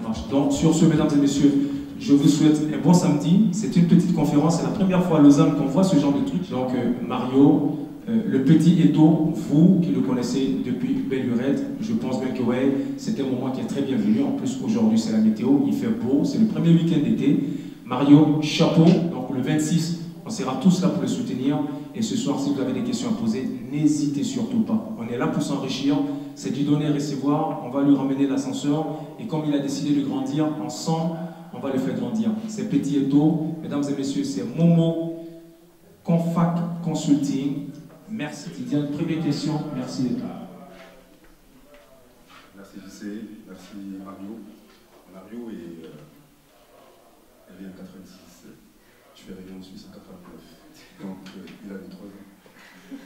marche. Donc, sur ce, mesdames et messieurs, je vous souhaite un bon samedi. C'est une petite conférence. C'est la première fois à Lausanne qu'on voit ce genre de truc. Donc, Mario, le petit Edo, vous qui le connaissez depuis belle lurette, je pense bien que ouais, c'est un moment qui est très bienvenu. En plus, aujourd'hui, c'est la météo, il fait beau, c'est le premier week-end d'été. Mario, chapeau. Donc, le 26, on sera tous là pour le soutenir. Et ce soir, si vous avez des questions à poser, n'hésitez surtout pas. On est là pour s'enrichir. C'est du donner et recevoir. On va lui ramener l'ascenseur. Et comme il a décidé de grandir, ensemble, on va le faire grandir. C'est Petit Edo. Mesdames et messieurs, c'est Momo Confac Consulting. Merci Didiane. Première question. Merci d'être là. Merci JC. Merci Mario. Mario est né en 86. Je suis arrivé en Suisse en 89. Donc il avait 3 ans.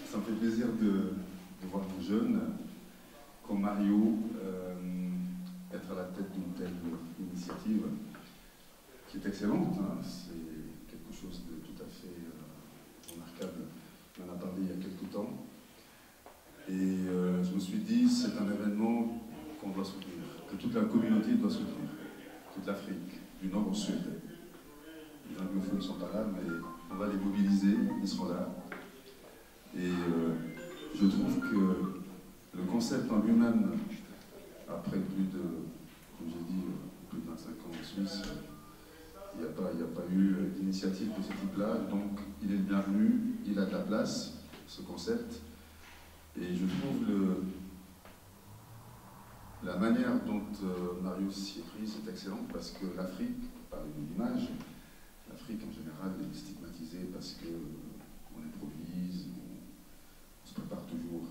Ça me fait plaisir de voir un jeune comme Mario être à la tête d'une telle initiative qui est excellente. Hein. C'est quelque chose de tout à fait remarquable. On en a parlé il y a quelques temps. Et je me suis dit, c'est un événement qu'on doit soutenir, que toute la communauté doit soutenir, toute l'Afrique, du nord au sud. Les anglophones ne sont pas là, mais on va les mobiliser, ils seront là. Et je trouve que le concept en lui-même, après plus de, comme j'ai dit, plus de 25 ans en Suisse, il n'y a pas eu d'initiative de ce type-là, donc il est le bienvenu, il a de la place, ce concept. Et je trouve la manière dont Mario s'y est pris, c'est excellent, parce que l'Afrique, par une image, l'Afrique en général est stigmatisée parce qu'on improvise, on se prépare toujours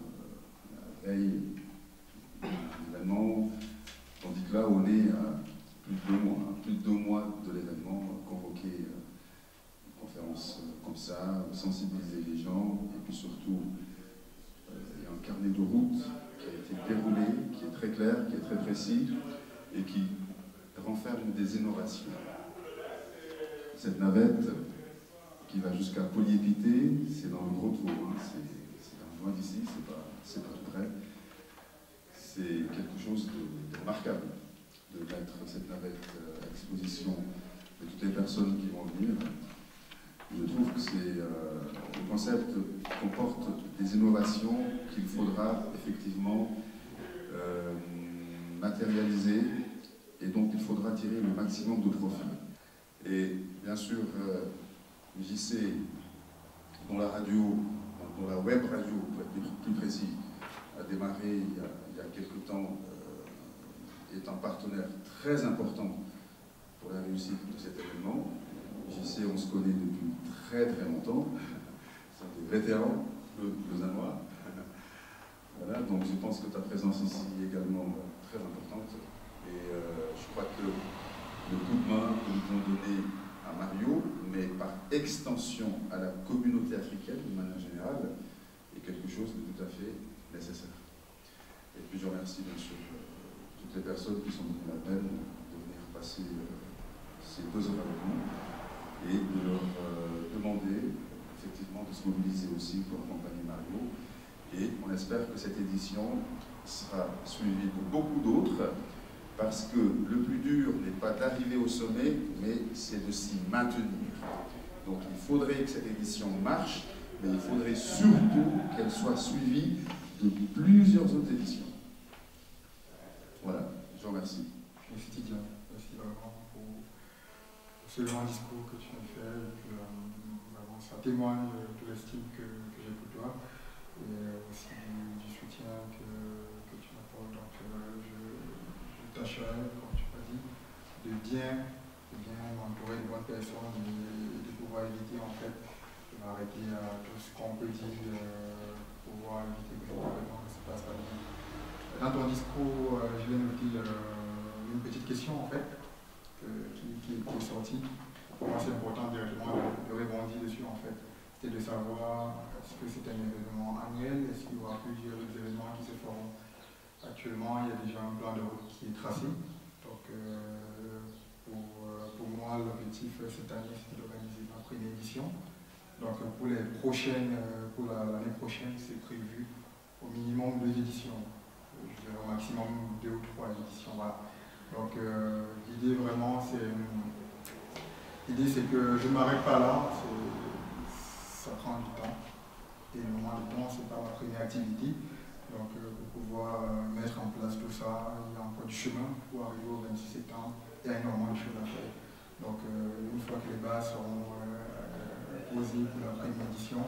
à la veille d'un événement, tandis que là on est à plus de 2 mois de l'événement, convoquer une conférence comme ça, sensibiliser les gens, et puis surtout il y a un carnet de route qui a été déroulé, qui est très clair, qui est très précis, et qui renferme des innovations. Cette navette qui va jusqu'à Polyépité, c'est dans le Gros Tour, hein, c'est loin d'ici, c'est pas tout près. C'est quelque chose de remarquable de mettre cette navette à disposition de toutes les personnes qui vont venir. Je trouve que le concept comporte des innovations qu'il faudra effectivement matérialiser et dont il faudra tirer le maximum de profit. Et bien sûr, JC, dont la radio, dont la web radio, pour être plus précis, a démarré il y a quelque temps, est un partenaire très important pour la réussite de cet événement. JC, on se connaît depuis très longtemps, c'est des vétérans lausannois. Voilà, donc je pense que ta présence ici est également très importante. Et je crois que le coup de main que nous pouvons donner à Mario, mais par extension à la communauté africaine de manière générale, est quelque chose de tout à fait nécessaire. Et puis je remercie bien sûr toutes les personnes qui sont données la peine de venir passer ces 2 heures avec nous et de leur demander effectivement de se mobiliser aussi pour accompagner Mario. Et on espère que cette édition sera suivie de beaucoup d'autres, parce que le plus dur n'est pas d'arriver au sommet, mais c'est de s'y maintenir. Donc il faudrait que cette édition marche, mais il faudrait surtout qu'elle soit suivie de plusieurs autres éditions. Voilà, je vous remercie. Merci Didier, merci vraiment pour ce grand discours que tu as fait. Vraiment, ça témoigne de l'estime que j'ai pour toi et aussi du soutien que tu m'apportes. Donc je tâcherai, comme tu l'as dit, de bien m'entourer de bonnes personnes et de pouvoir éviter en fait de m'arrêter à tout ce qu'on peut dire pour pouvoir éviter que l'événement ne se passe pas bien. Dans ton discours, je vais noter une petite question en fait qui est sortie. Pour moi, c'est important directement de rebondir dessus en fait. C'était de savoir est-ce que c'est un événement annuel, est-ce qu'il y aura plusieurs événements qui se feront. Actuellement, il y a déjà un plan de route qui est tracé. Donc, pour moi, l'objectif cette année, c'est d'organiser ma première édition. Donc, pour l'année prochaine, c'est prévu au minimum 2 éditions. Je dirais au maximum 2 ou 3 éditions. Voilà. Donc l'idée vraiment, c'est que je ne m'arrête pas là, ça prend du temps. Et le moment du temps, c'est pas ma première activité. Donc pour pouvoir mettre en place tout ça, il y a encore du chemin pour arriver au 26 septembre. Il y a énormément de choses à faire. Donc une fois que les bases seront posées pour la première édition,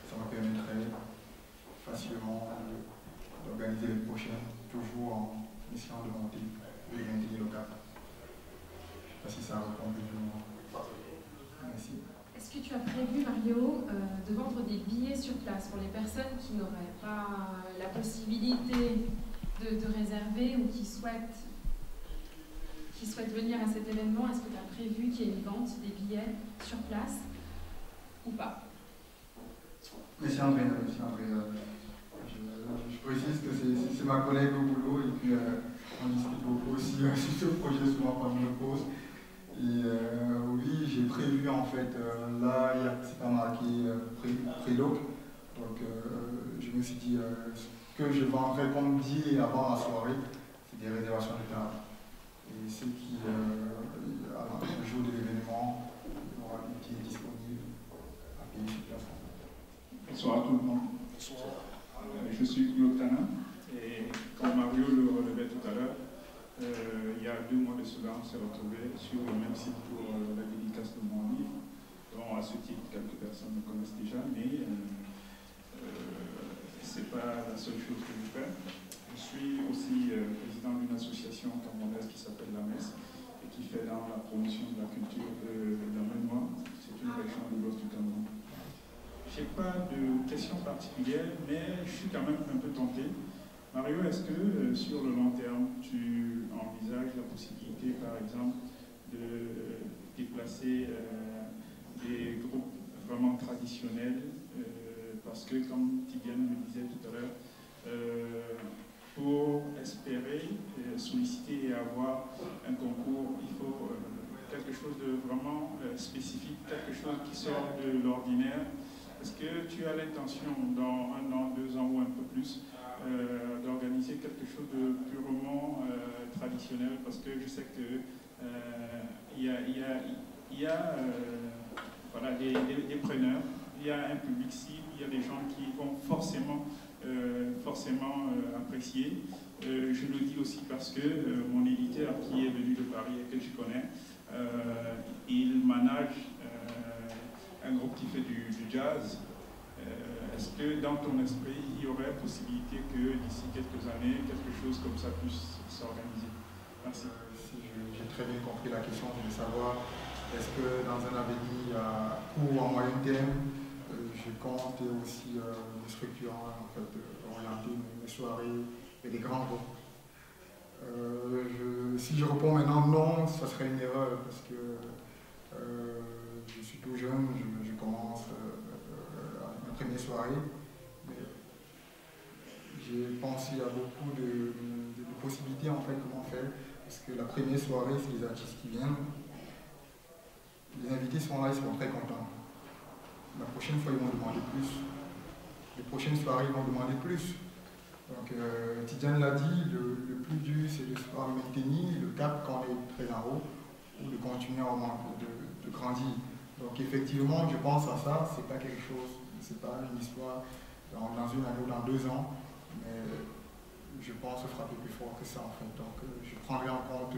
ça me permettrait facilement d'organiser les prochaines, toujours en essayant de monter et de maintenir le cap. Je ne sais pas si ça répond plus ou moins. Merci. Est-ce que tu as prévu, Mario, de vendre des billets sur place pour les personnes qui n'auraient pas la possibilité de réserver ou qui souhaitent venir à cet événement? Est-ce que tu as prévu qu'il y ait une vente des billets sur place ou pas? Mais c'est André, je précise que c'est ma collègue au boulot et puis on discute beaucoup aussi sur ce projet souvent quand je me pose. Et oui, j'ai prévu en fait, là c'est pas marqué préloc, donc je me suis dit ce que je vendrai comme dit avant la soirée, c'est des réservations de table. Et ceux qui, le jour de l'événement, il y aura des billets disponibles à payer sur place. Bonsoir à tout le monde. Je suis Claude Tana et comme Mario le relevait tout à l'heure, il y a 2 mois de cela, on s'est retrouvés sur le même site pour la dédicace de mon livre, dont à ce titre quelques personnes me connaissent déjà, mais ce n'est pas la seule chose que je fais. Je suis aussi président d'une association camerounaise qui s'appelle la MES et qui fait dans la promotion de la culture de la mémoire. C'est une région de l'ouest du Cameroun. Je n'ai pas de questions particulières, mais je suis quand même un peu tenté. Mario, est-ce que sur le long terme, tu envisages la possibilité, par exemple, de déplacer des groupes vraiment traditionnels parce que, comme Tidiane me disait tout à l'heure, pour espérer solliciter et avoir un concours, il faut quelque chose de vraiment spécifique, quelque chose qui sort de l'ordinaire. Est-ce que tu as l'intention, dans 1 an, 2 ans ou un peu plus, d'organiser quelque chose de purement traditionnel? Parce que je sais que il y a voilà, des preneurs, il y a un public cible, il y a des gens qui vont forcément apprécier. Je le dis aussi parce que mon éditeur qui est venu de Paris et que je connais, il manage un groupe qui fait du jazz. Est-ce que dans ton esprit, il y aurait possibilité que d'ici quelques années, quelque chose comme ça puisse s'organiser? Merci. Si j'ai très bien compris la question, je veux savoir, est-ce que dans un avenir à court ou à moyen terme, je compte aussi des structures en fait, orienter mes soirées et des grands groupes. Si je réponds maintenant non, ça serait une erreur parce que je suis tout jeune, je commence ma première soirée. J'ai pensé à beaucoup de possibilités en fait, comment faire, parce que la première soirée, c'est les artistes qui viennent. Les invités sont là, ils seront très contents. La prochaine fois, ils vont demander plus. Les prochaines soirées, ils vont demander plus. Donc, Tidiane l'a dit, le plus dur, c'est de se maintenir le cap quand on est très en haut, ou de continuer à de grandir. Donc, effectivement, je pense à ça, c'est pas quelque chose, c'est pas une histoire dans une année ou dans 2 ans, mais je pense frapper plus fort que ça, en fait. Donc, je prendrai en compte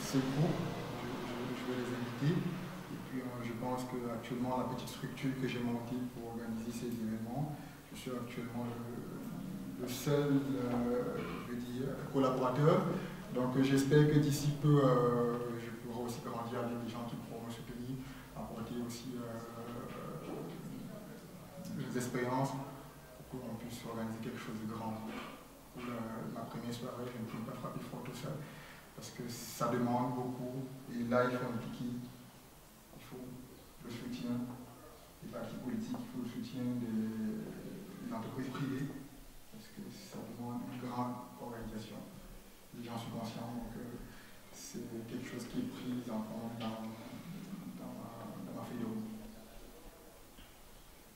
ce groupe, je vais les inviter. Et puis je pense qu'actuellement, la petite structure que j'ai montée pour organiser ces événements, je suis actuellement le seul collaborateur. Donc j'espère que d'ici peu, je pourrai aussi grandir avec des gens qui pourront me soutenir, apporter aussi des expériences pour qu'on puisse organiser quelque chose de grand. Pour ma première soirée, je ne peux pas frapper fort tout seul, parce que ça demande beaucoup. Et là, il faut un piquet. Il faut le soutien des partis politiques, il faut le soutien des entreprises privées, parce que ça demande une grande organisation. Les gens sont conscients, donc c'est quelque chose qui est pris en compte dans ma feuille de route.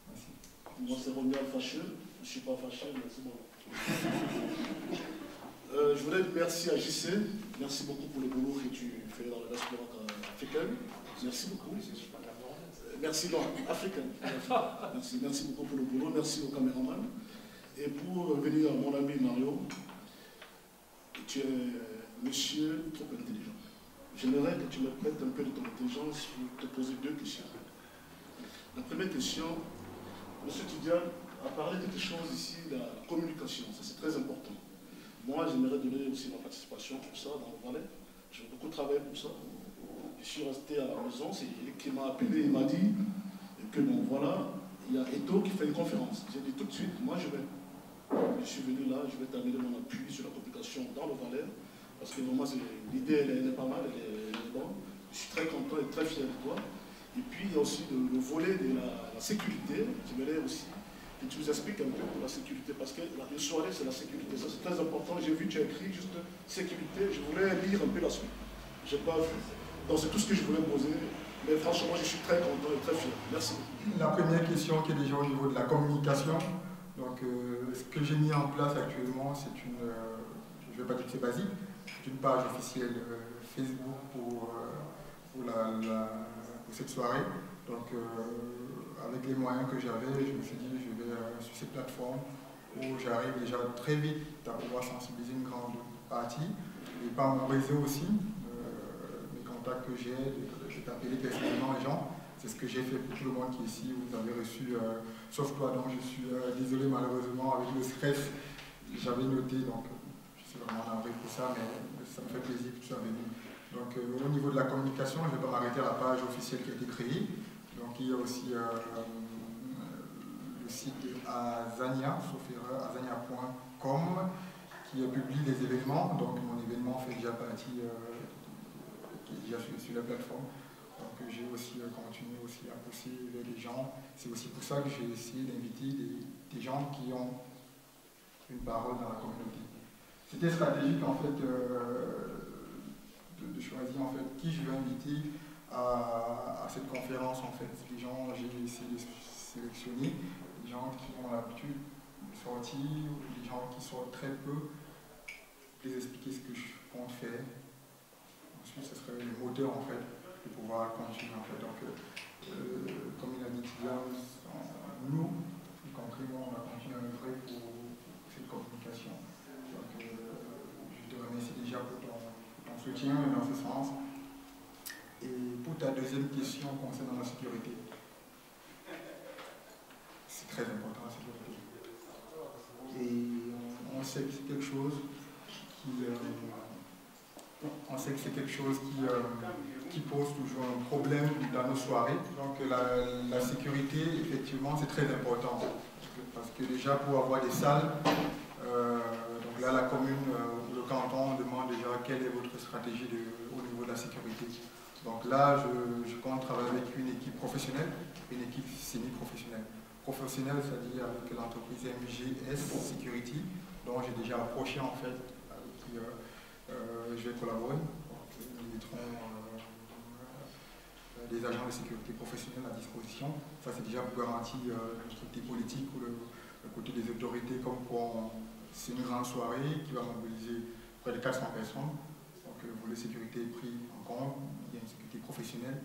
Merci. Moi, c'est Romuald fâcheux. Je ne suis pas fâché, mais c'est bon. Je voudrais dire merci à JC. Merci beaucoup pour le boulot que tu fais dans la diaspora africaine. Merci beaucoup. Merci, non, africaine. Merci beaucoup pour le boulot. Merci au caméraman. Et pour venir à mon ami Mario, tu es monsieur trop intelligent. J'aimerais que tu me prêtes un peu de ton intelligence pour te poser 2 questions. La première question, monsieur Tidiane a parlé de quelque chose ici, la communication. Ça, c'est très important. Moi, j'aimerais donner aussi ma participation pour ça dans le Valais. J'ai beaucoup travaillé pour ça. Je suis resté à la maison, c'est lui qui m'a appelé, il m'a dit que bon voilà, il y a Eto qui fait une conférence. J'ai dit tout de suite, moi je vais. Je suis venu là, je vais t'amener mon appui sur la communication dans le Valais, parce que vraiment l'idée elle est pas mal, elle est bonne. Je suis très content et très fier de toi. Et puis il y a aussi le volet de la sécurité, j'aimerais aussi que tu nous expliques un peu pour la sécurité, parce que la soirée c'est la sécurité, ça c'est très important. J'ai vu, tu as écrit juste sécurité, je voulais lire un peu la suite. Je n'ai pas vu. Donc c'est tout ce que je voulais poser, mais franchement je suis très content et très fier. Merci. La première question qui est déjà au niveau de la communication, donc ce que j'ai mis en place actuellement, c'est une, je ne vais pas dire que c'est basique, c'est une page officielle Facebook pour cette soirée. Donc avec les moyens que j'avais, je me suis dit je vais sur cette plateforme où j'arrive déjà très vite à pouvoir sensibiliser une grande partie, et par mon réseau aussi. Que j'ai appelé personnellement les gens, c'est ce que j'ai fait pour tout le monde qui est ici. Vous avez reçu, sauf toi, donc je suis désolé malheureusement avec le stress, j'avais noté, donc je suis vraiment navré pour ça, mais ça me fait plaisir que tu sois venu. Donc au niveau de la communication, je ne vais pas m'arrêter à la page officielle qui a été créée. Donc il y a aussi le site Azania, sauf erreur, azania.com, qui publie les événements. Donc mon événement fait déjà partie déjà sur la plateforme. Donc j'ai aussi continué aussi à pousser les gens. C'est aussi pour ça que j'ai essayé d'inviter des gens qui ont une parole dans la communauté. C'était stratégique en fait de choisir en fait qui je vais inviter à cette conférence en fait. Les gens, j'ai essayé de sélectionner des gens qui ont l'habitude de sortir, ou des gens qui sortent très peu, les expliquer ce que je compte faire. Ensuite, ce serait le moteur en fait, de pouvoir continuer en fait. Donc, comme il a dit Tidiane, nous, y compris moi, on a continué à œuvrer pour cette communication. Donc, je te remercie déjà pour ton soutien dans ce sens. Et pour ta deuxième question concernant la sécurité, c'est très important la sécurité. Et on sait que c'est quelque chose qui... on sait que c'est quelque chose qui pose toujours un problème dans nos soirées. Donc la sécurité, effectivement, c'est très important. Parce que déjà, pour avoir des salles, donc là, la commune ou le canton demande déjà quelle est votre stratégie au niveau de la sécurité. Donc là, je compte travailler avec une équipe professionnelle et une équipe semi-professionnelle. Professionnelle, c'est-à-dire avec l'entreprise MGS Security, dont j'ai déjà approché en fait, avec qui je vais collaborer. Donc, nous mettrons des agents de sécurité professionnels à disposition. Ça, c'est déjà pour garantir le côté politique ou le côté des autorités, comme quoi c'est une grande soirée qui va mobiliser près de 400 personnes. Donc, le volet sécurité est pris en compte. Il y a une sécurité professionnelle.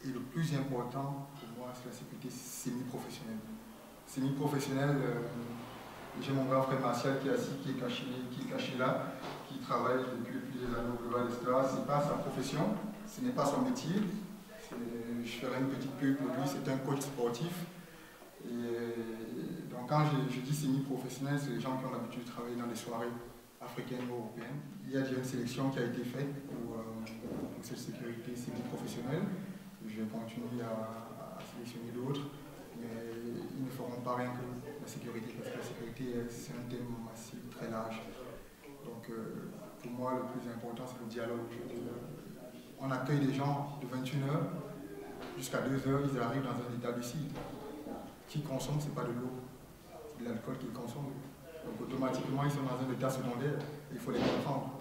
Et le plus important pour moi, c'est la sécurité semi-professionnelle. Semi-professionnelle, j'ai mon grand frère Martial qui est assis, qui est caché là, qui travaille depuis plusieurs années au Global Estra. Ce n'est pas sa profession, ce n'est pas son métier. Je ferai une petite pub pour lui, c'est un coach sportif. Et donc quand je dis semi-professionnel, c'est les gens qui ont l'habitude de travailler dans des soirées africaines ou européennes. Il y a déjà une sélection qui a été faite pour cette sécurité semi-professionnelle. Je vais continuer à sélectionner d'autres, mais ils ne feront pas rien que la sécurité, parce que la sécurité, c'est un thème assez très large. Donc, pour moi, le plus important, c'est le dialogue. On accueille des gens de 21h jusqu'à 2h, ils arrivent dans un état lucide. Qui consomme, ce n'est pas de l'eau, c'est de l'alcool qu'ils consomment. Donc, automatiquement, ils sont dans un état secondaire, il faut les comprendre.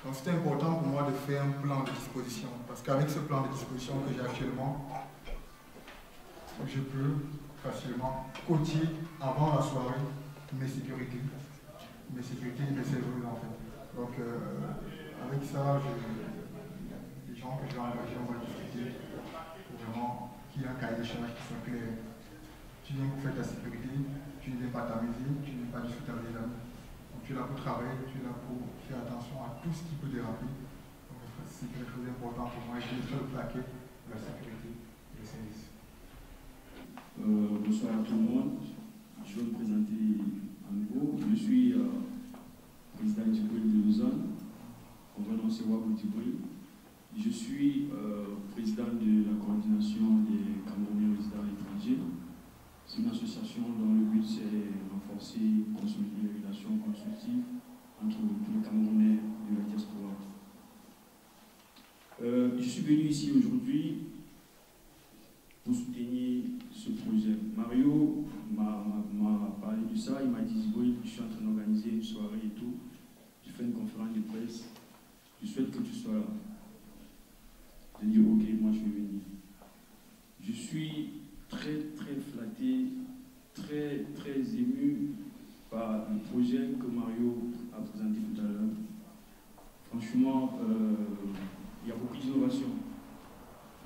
Donc c'est important pour moi de faire un plan de disposition, parce qu'avec ce plan de disposition que j'ai actuellement, je peux facilement coacher avant la soirée mes sécurités, mes sécurités et mes serveuses en fait. Donc avec ça, les gens que je vais engager, on va discuter pour vraiment qu'il y ait un cahier de charges qui soit clair. Tu viens pour faire ta sécurité, tu ne viens pas t'amuser, tu ne viens pas discuter avec les amis. Donc tu es là pour travailler, tu es là pour faire attention à tout ce qui peut déraper. Donc c'est quelque chose d'important pour moi et je vais faire le plaquet de la sécurité et le service. Bonsoir à tout le monde. Je vais me présenter à nouveau. Je suis président du Djibril de Lausanne. On va lancer Wabou Djibril. Je suis président de la coordination des Camerounais résidents à l'étranger. C'est une association dont le but c'est renforcer, consolider les relations consultives entre tous les Camerounais de la diaspora. Je suis venu ici aujourd'hui pour soutenir ce projet. Mario m'a parlé de ça, il m'a dit oui, je suis en train d'organiser une soirée et tout. Je fais une conférence de presse. Je souhaite que tu sois là. J'ai dit ok, moi je vais venir. Je suis très flatté, très ému par le projet que Mario a présenté tout à l'heure. Franchement, il y a beaucoup d'innovation.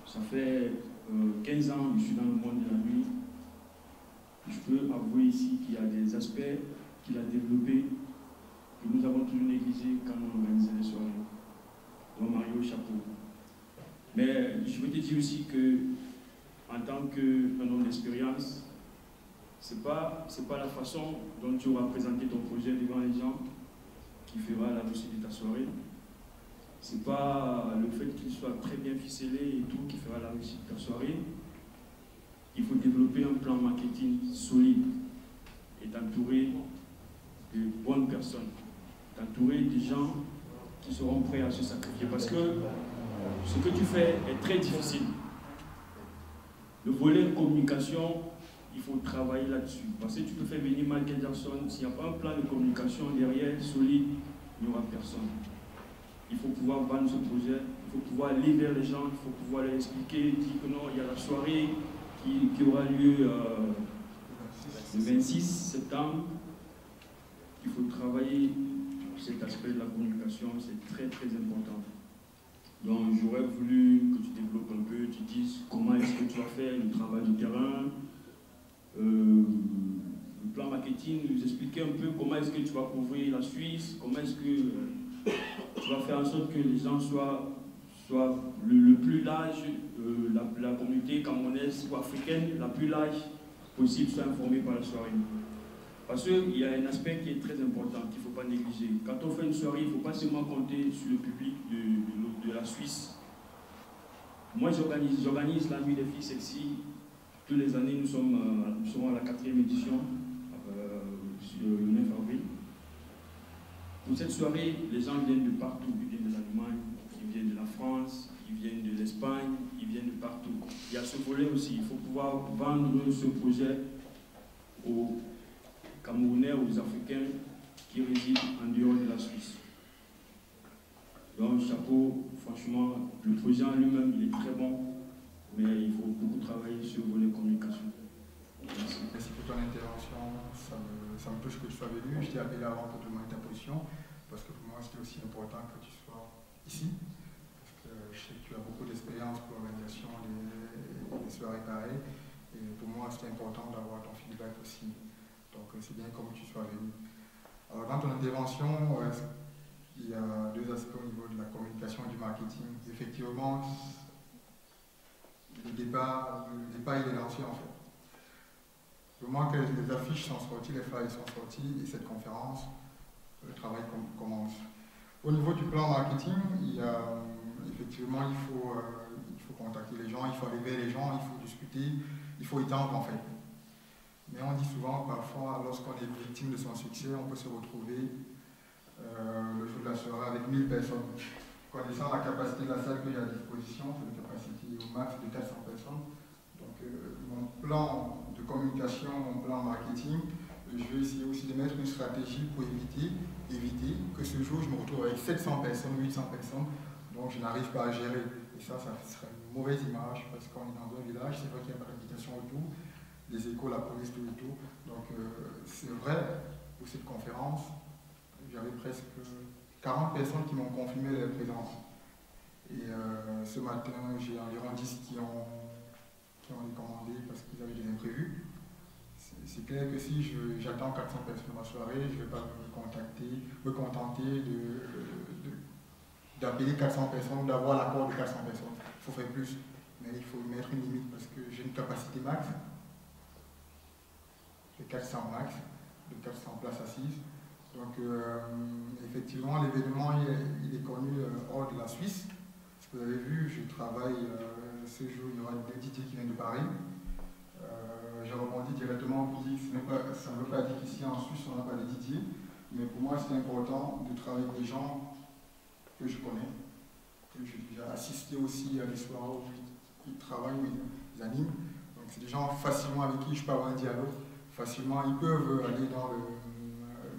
Ça fait 15 ans que je suis dans le monde de la nuit. Je peux avouer ici qu'il y a des aspects qu'il a développés que nous avons toujours négligés quand on organisait les soirées. Donc Mario, chapeau. Mais je veux te dire aussi que en tant qu'un homme d'expérience, c'est pas la façon dont tu auras présenté ton projet devant les gens qui fera la réussite de ta soirée. C'est pas le fait qu'il soit très bien ficelé et tout qui fera la réussite de ta soirée. Il faut développer un plan marketing solide et t'entourer de bonnes personnes, t'entourer des gens qui seront prêts à se sacrifier. Parce que ce que tu fais est très difficile. Le volet de communication, il faut travailler là-dessus. Parce que tu peux faire venir Michael Jackson, s'il n'y a pas un plan de communication derrière, solide, il n'y aura personne. Il faut pouvoir vendre ce projet, il faut pouvoir aller vers les gens, il faut pouvoir leur expliquer, dire que non, il y a la soirée qui aura lieu le 26 septembre. Il faut travailler cet aspect de la communication, c'est très important. Donc j'aurais voulu que tu développes un peu, tu dises comment est-ce que tu vas faire le travail du terrain, le plan marketing, nous expliquer un peu comment est-ce que tu vas couvrir la Suisse, comment est-ce que tu vas faire en sorte que les gens soient le plus large, la communauté camerounaise ou africaine, la plus large possible, soit informée par la soirée. Parce qu'il y a un aspect qui est très important, qu'il ne faut pas négliger. Quand on fait une soirée, il ne faut pas seulement compter sur le public de la Suisse. Moi, j'organise la nuit des filles sexy. Toutes les années, nous sommes à la 4e édition, le 9 avril. Pour cette soirée, les gens viennent de partout. Ils viennent de l'Allemagne, ils viennent de la France, ils viennent de l'Espagne, ils viennent de partout. Il y a ce volet aussi. Il faut pouvoir vendre ce projet aux Camerounais, aux Africains qui résident en dehors de la Suisse. Donc, chapeau, franchement, le projet en lui-même, il est très bon, mais il faut beaucoup travailler sur le volet communication. Merci. Merci pour ton intervention. Ça me touche que tu sois venu. Je t'ai appelé avant pour te demander ta position, parce que pour moi, c'était aussi important que tu sois ici. Parce que je sais que tu as beaucoup d'expérience pour l'organisation des soirées pareilles. Et pour moi, c'était important d'avoir ton feedback aussi. Donc, c'est bien comme tu sois venu. Alors, dans ton intervention, il y a deux aspects au niveau de la communication et du marketing. Effectivement, le débat il est lancé en fait. Le moment que les affiches sont sorties, les flyers sont sortis et cette conférence, le travail commence. Au niveau du plan marketing, effectivement, il faut contacter les gens, il faut aller vers les gens, il faut discuter, il faut étendre en fait. Mais on dit souvent, parfois, lorsqu'on est victime de son succès, on peut se retrouver le jour de la soirée avec 1000 personnes. Connaissant la capacité de la salle que j'ai à disposition, c'est une capacité au max de 400 personnes. Donc, mon plan de communication, mon plan marketing, je vais essayer aussi de mettre une stratégie pour éviter que ce jour, je me retrouve avec 700 personnes, 800 personnes, donc je n'arrive pas à gérer. Et ça serait une mauvaise image parce qu'on est dans un village, c'est vrai qu'il n'y a pas d'habitation autour, les écoles, la police, tout et tout. Donc, c'est vrai pour cette conférence, j'avais presque 40 personnes qui m'ont confirmé leur présence. Et ce matin, j'ai environ 10 qui ont commandé parce qu'ils avaient des imprévus. C'est clair que si j'attends 400 personnes dans la soirée, je ne vais pas me contenter d'appeler 400 personnes, d'avoir l'accord de 400 personnes. Il faut faire plus, mais il faut mettre une limite parce que j'ai une capacité max de 400 max, de 400 places assises. Donc effectivement, l'événement il est connu hors de la Suisse. Vous avez vu, je travaille ce jour, il y aura des DJ qui viennent de Paris. J'ai rebondi directement pour dire que ça ne veut pas dire qu'ici en Suisse on n'a pas de DJ, mais pour moi c'est important de travailler avec des gens que je connais, que j'ai déjà assisté aussi à des soirées où ils travaillent, où ils animent. Donc c'est des gens facilement avec qui je peux avoir un dialogue, facilement ils peuvent aller dans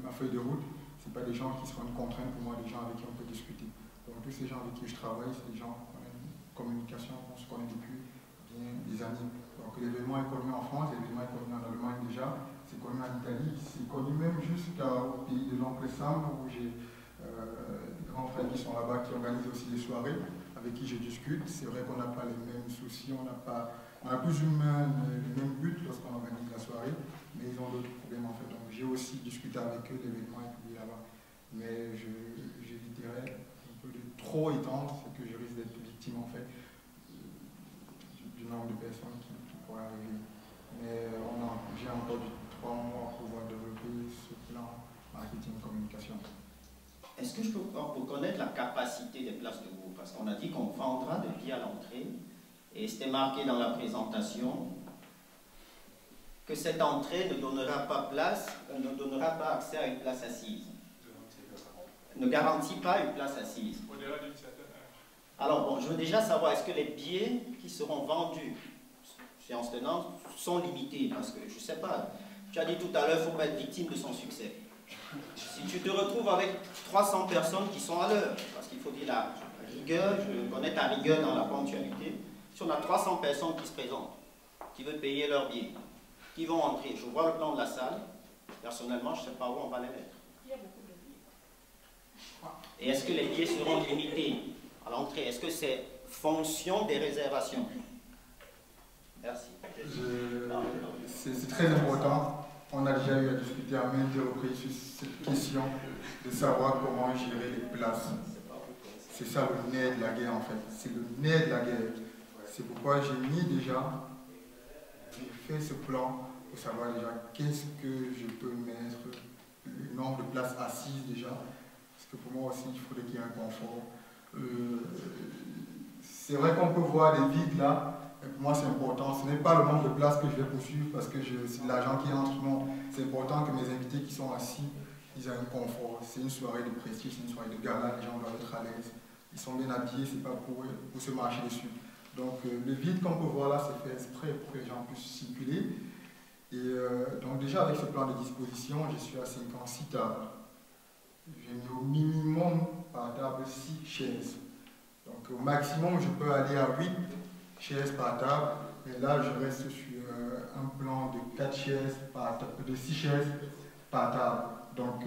ma feuille de route. Ce pas des gens qui seront une contrainte pour moi, des gens avec qui on peut discuter. Donc tous ces gens avec qui je travaille, c'est des gens qu'on a une communication, qu'on se connaît depuis bien des années. Donc l'événement est connu en France, l'événement est connu en Allemagne déjà, c'est connu en Italie, c'est connu même jusqu'au pays de l'oncle Sam, où j'ai des grands frères qui sont là-bas, qui organisent aussi des soirées, avec qui je discute. C'est vrai qu'on n'a pas les mêmes soucis, on a plus ou moins le même but lorsqu'on organise la soirée, mais ils ont d'autres problèmes en fait. Donc j'ai aussi discuté avec eux, l'événement est publié là-bas. Mais j'éviterais un peu de trop étendre, c'est que je risque d'être victime en fait du nombre de personnes qui pourraient arriver. Mais j'ai encore 3 mois pour pouvoir développer ce plan marketing-communication. Est-ce que je peux connaître la capacité des places de groupe? Parce qu'on a dit qu'on vendra des billets à l'entrée, et c'était marqué dans la présentation que cette entrée ne donnera pas accès à une place assise. Ne garantit pas une place assise. Alors bon, je veux déjà savoir, est-ce que les billets qui seront vendus, séance tenante, sont limités? Parce que je ne sais pas, tu as dit tout à l'heure, il ne faut pas être victime de son succès. Si tu te retrouves avec 300 personnes qui sont à l'heure, parce qu'il faut dire la rigueur, je connais ta rigueur dans la ponctualité, si on a 300 personnes qui se présentent, qui veulent payer leurs billets, qui vont entrer, je vois le plan de la salle, personnellement, je ne sais pas où on va les mettre. Et est-ce que les billets seront limités à l'entrée? Est-ce que c'est fonction des réservations? Merci. C'est très important. On a déjà eu à discuter à maintes reprises sur cette question de savoir comment gérer les places. C'est ça le nerf de la guerre en fait. C'est le nerf de la guerre. C'est pourquoi j'ai fait ce plan pour savoir déjà qu'est-ce que je peux mettre, le nombre de places assises déjà. Parce que pour moi aussi, il faudrait qu'il y ait un confort. C'est vrai qu'on peut voir des vides là. Pour moi, c'est important. Ce n'est pas le nombre de places que je vais poursuivre parce que c'est de l'argent qui entre. Non, c'est important que mes invités qui sont assis, ils aient un confort. C'est une soirée de prestige, c'est une soirée de gala. Les gens doivent être à l'aise. Ils sont bien habillés, c'est pas pour se marcher dessus. Donc, le vide qu'on peut voir là, c'est fait exprès pour que les gens puissent circuler. Et donc, déjà, avec ce plan de disposition, je suis à 56 tables. J'ai mis au minimum par table 6 chaises. Donc, au maximum, je peux aller à 8 chaises par table, et là je reste sur un plan de 4 chaises par table, de 6 chaises par table. Donc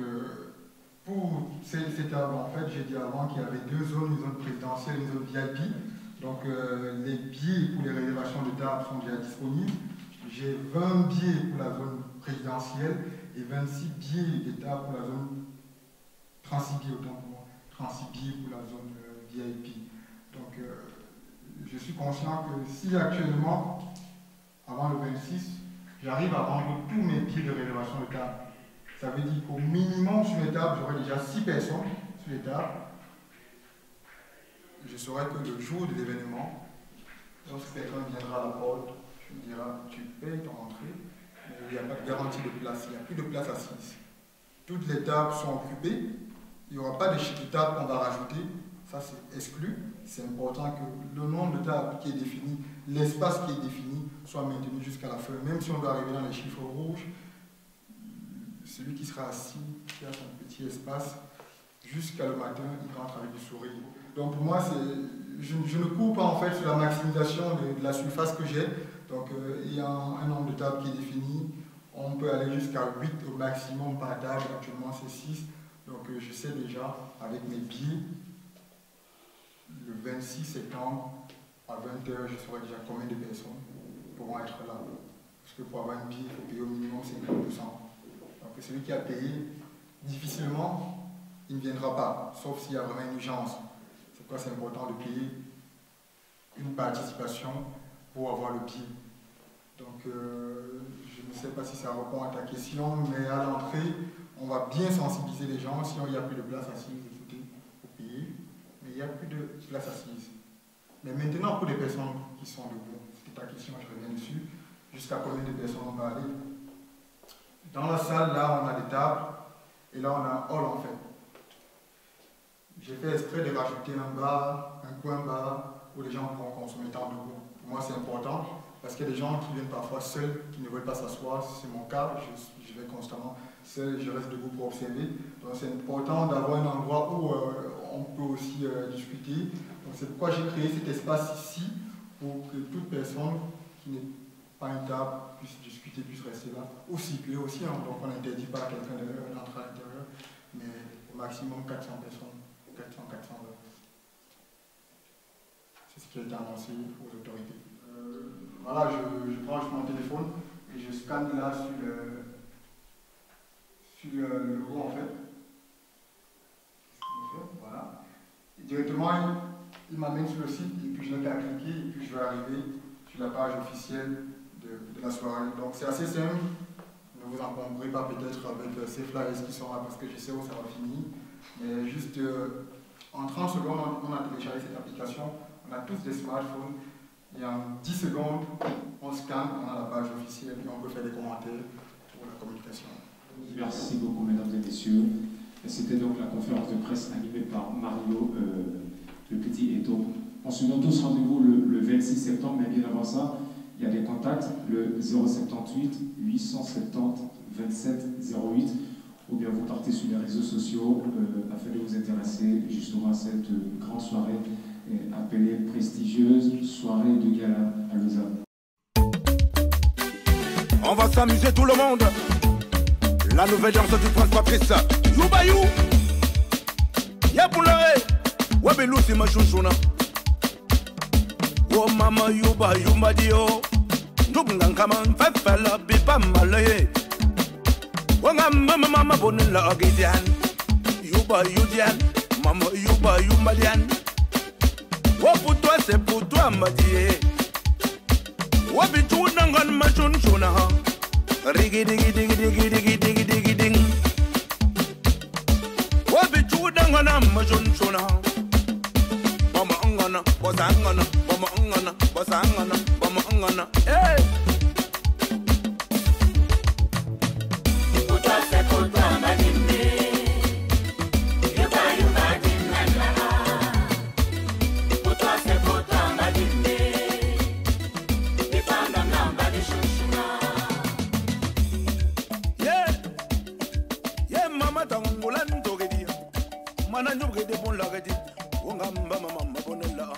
pour ces tables, en fait, j'ai dit avant qu'il y avait 2 zones, une zone présidentielle et une zone VIP. Donc les billets pour les réservations de table sont déjà disponibles. J'ai 20 billets pour la zone présidentielle et 26 billets de table pour la zone 36 billets, autant pour moi, 36 billets pour la zone VIP. Donc je suis conscient que si actuellement, avant le 26, j'arrive à vendre tous mes billets de réservation de table, ça veut dire qu'au minimum sur mes tables, j'aurai déjà 6 personnes sur les tables. Je saurai que le jour de l'événement, lorsque quelqu'un viendra à la porte, je me dirai, tu payes ton entrée, mais il n'y a pas de garantie de place, il n'y a plus de place assise. Toutes les tables sont occupées, il n'y aura pas de table qu'on va rajouter, ça c'est exclu. C'est important que le nombre de tables qui est défini, l'espace qui est défini, soit maintenu jusqu'à la fin. Même si on doit arriver dans les chiffres rouges, celui qui sera assis, qui a son petit espace, jusqu'à le matin, il rentre avec du sourire. Donc pour moi, je ne cours pas en fait sur la maximisation de la surface que j'ai. Donc il y a un nombre de tables qui est défini. On peut aller jusqu'à 8 au maximum par table, actuellement c'est 6. Donc je sais déjà, avec mes billets, le 26 septembre, à 20h, je saurai déjà combien de personnes pourront être là. Parce que pour avoir un billet, il faut payer au minimum 50%. Donc celui qui a payé, difficilement, il ne viendra pas, sauf s'il y a vraiment une urgence. C'est pourquoi c'est important de payer une participation pour avoir le billet. Donc je ne sais pas si ça répond à ta question, mais à l'entrée, on va bien sensibiliser les gens. Si il n'y a plus de place assise, écoutez, il faut payer, mais il n'y a plus de place assise. Mais maintenant, pour les personnes qui sont debout, c'était ta question, je reviens dessus, jusqu'à combien de personnes on va aller? Dans la salle, là, on a des tables, et là, on a un hall, en fait. J'ai fait exprès de rajouter un bar, un coin bar, où les gens pourront consommer tant debout. Pour moi, c'est important, parce qu'il y a des gens qui viennent parfois seuls, qui ne veulent pas s'asseoir. C'est mon cas, je vais constamment seul, je reste debout pour observer. Donc c'est important d'avoir un endroit où on peut aussi discuter. Donc c'est pourquoi j'ai créé cet espace ici, pour que toute personne qui n'est pas une table puisse discuter, puisse rester là. Ou circuler aussi, hein. Donc on n'interdit pas à quelqu'un d'entrer à l'intérieur, mais au maximum 400 personnes, 400-420. C'est ce qui a été annoncé aux autorités. Voilà, je branche mon téléphone et je scanne là sur le logo en fait. Voilà. Et directement, il m'amène sur le site et puis je n'ai qu'à cliquer et puis je vais arriver sur la page officielle de la soirée. Donc c'est assez simple. Ne vous encombrez pas peut-être avec ces flyers qui sont là parce que je sais où ça va finir. Mais juste en 30 secondes, on a téléchargé cette application. On a tous des smartphones. Et en 10 secondes, on scanne, on a la page officielle et on peut faire des commentaires pour la communication. Merci beaucoup, mesdames et messieurs. C'était donc la conférence de presse animée par Mario, le petit Eto. On se donne tous rendez-vous le 26 septembre, mais bien avant ça, il y a des contacts, le 078 870 27 08, ou bien vous partez sur les réseaux sociaux afin de vous intéresser justement à cette grande soirée appelée prestigieuse soirée de gala à Lausanne. On va s'amuser tout le monde. La nouvelle danse du prince Patrice. Youbayou. Yaboulare. Wabelou c'est ma chouchouna. Oh mama youbayou madio. Nubngan kaman fefela bipa malaye. Wangam mama bonilla agidian. Youbayou dian. Mama youbayou madian. Oh pour toi c'est pour toi madie. Wabitou nangan ma chouchouna. Rigi digi digi digi digi digi digi ding. Wabitou nangan ma chouchouna. Mama angana, bosangana, mama angana, bosangana, mama angana. Hey. Pour toi c'est pour toi madimbe. Mana nyuge de bon lagati, wonga mama mama bonella.